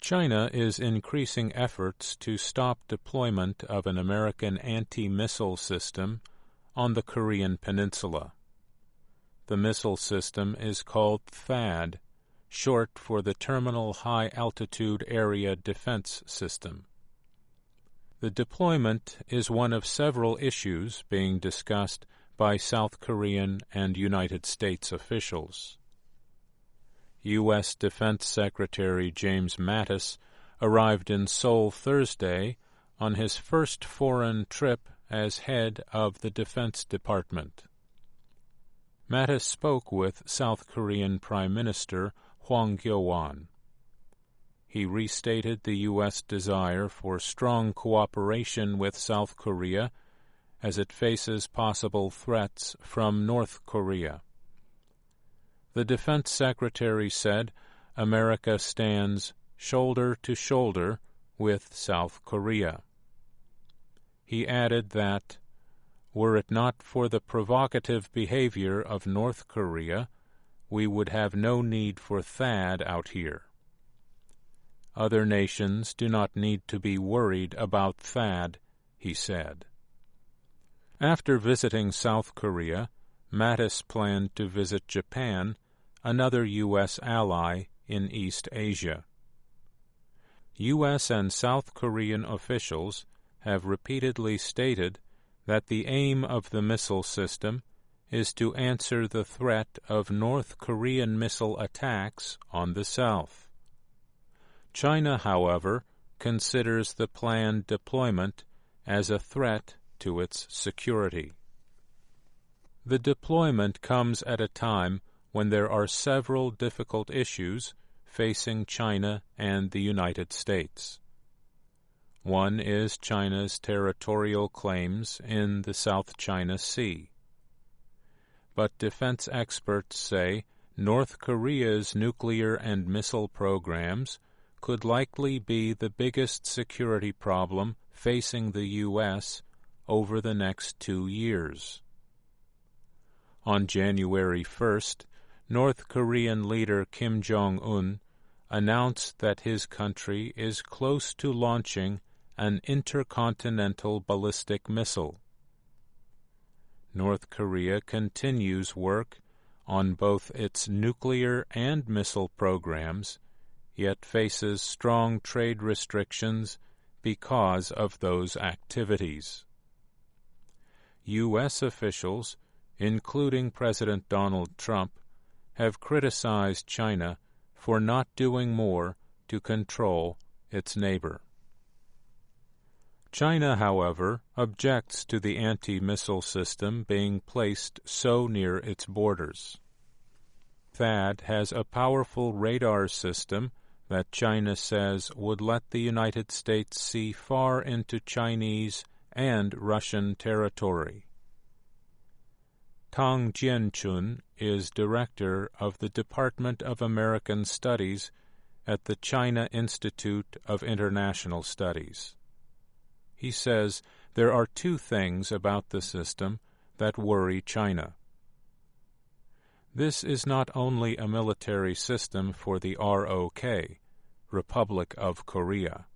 China is increasing efforts to stop deployment of an American anti-missile system on the Korean Peninsula. The missile system is called THAAD, short for the Terminal High Altitude Area Defense System. The deployment is one of several issues being discussed by South Korean and United States officials. U.S. Defense Secretary James Mattis arrived in Seoul Thursday on his first foreign trip as head of the Defense Department. Mattis spoke with South Korean Prime Minister Hwang Kyo-won. He restated the U.S. desire for strong cooperation with South Korea as it faces possible threats from North Korea. The Defense Secretary said America stands shoulder to shoulder with South Korea. He added that, were it not for the provocative behavior of North Korea, we would have no need for THAAD out here. Other nations do not need to be worried about THAAD, he said. After visiting South Korea, Mattis planned to visit Japan, another U.S. ally in East Asia. U.S. and South Korean officials have repeatedly stated that the aim of the missile system is to answer the threat of North Korean missile attacks on the South. China, however, considers the planned deployment as a threat to its security. The deployment comes at a time when there are several difficult issues facing China and the United States. One is China's territorial claims in the South China Sea. But defense experts say North Korea's nuclear and missile programs could likely be the biggest security problem facing the U.S. over the next 2 years. On January 1st, North Korean leader Kim Jong-un announced that his country is close to launching an intercontinental ballistic missile. North Korea continues work on both its nuclear and missile programs, yet faces strong trade restrictions because of those activities. U.S. officials, including President Donald Trump, have criticized China for not doing more to control its neighbor. China, however, objects to the anti-missile system being placed so near its borders. THAAD has a powerful radar system that China says would let the United States see far into Chinese and Russian territory. Tang Jianchun is director of the Department of American Studies at the China Institute of International Studies. He says there are 2 things about the system that worry China. This is not only a military system for the ROK, Republic of Korea.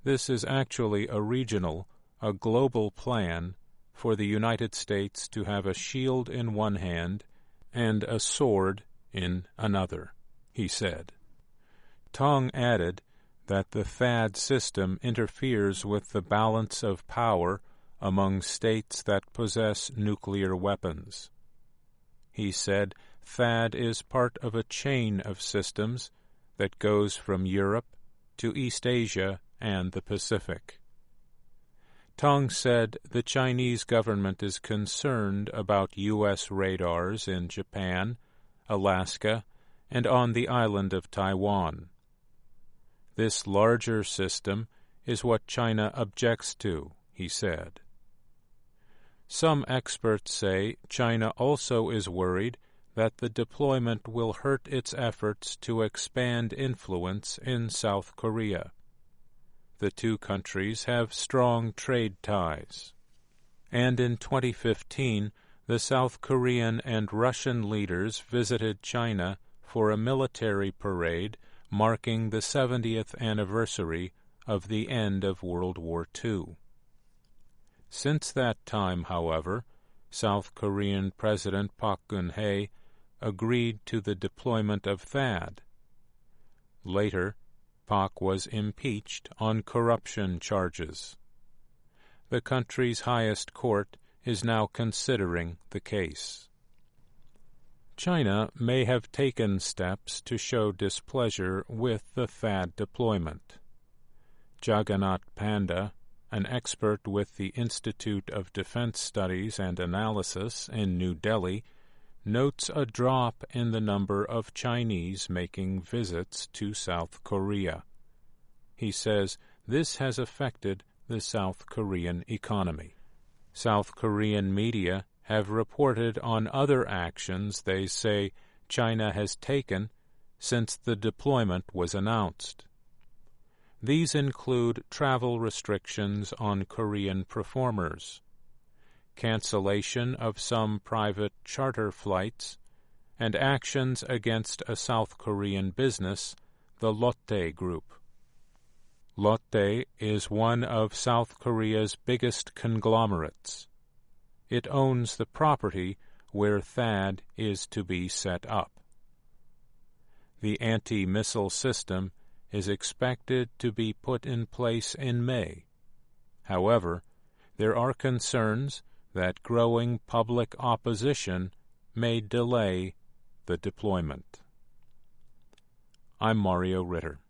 This is actually a regional, a global plan for the United States to have a shield in one hand and a sword in another, he said. Tong added that the THAAD system interferes with the balance of power among states that possess nuclear weapons. He said THAAD is part of a chain of systems that goes from Europe to East Asia and the Pacific. Tong said the Chinese government is concerned about U.S. radars in Japan, Alaska, and on the island of Taiwan. This larger system is what China objects to, he said. Some experts say China also is worried that the deployment will hurt its efforts to expand influence in South Korea. The 2 countries have strong trade ties. And in 2015, the South Korean and Russian leaders visited China for a military parade marking the 70th anniversary of the end of World War II. Since that time, however, South Korean President Park Geun-hye agreed to the deployment of THAAD. Later, Park was impeached on corruption charges. The country's highest court is now considering the case. China may have taken steps to show displeasure with the THAAD deployment. Jagannath Panda, an expert with the Institute of Defense Studies and Analysis in New Delhi, notes a drop in the number of Chinese making visits to South Korea. He says this has affected the South Korean economy. South Korean media have reported on other actions they say China has taken since the deployment was announced. These include travel restrictions on Korean performers, cancellation of some private charter flights, and actions against a South Korean business, the Lotte Group. Lotte is one of South Korea's biggest conglomerates. It owns the property where THAAD is to be set up. The anti-missile system is expected to be put in place in May. However, there are concerns that growing public opposition may delay the deployment. I'm Mario Ritter.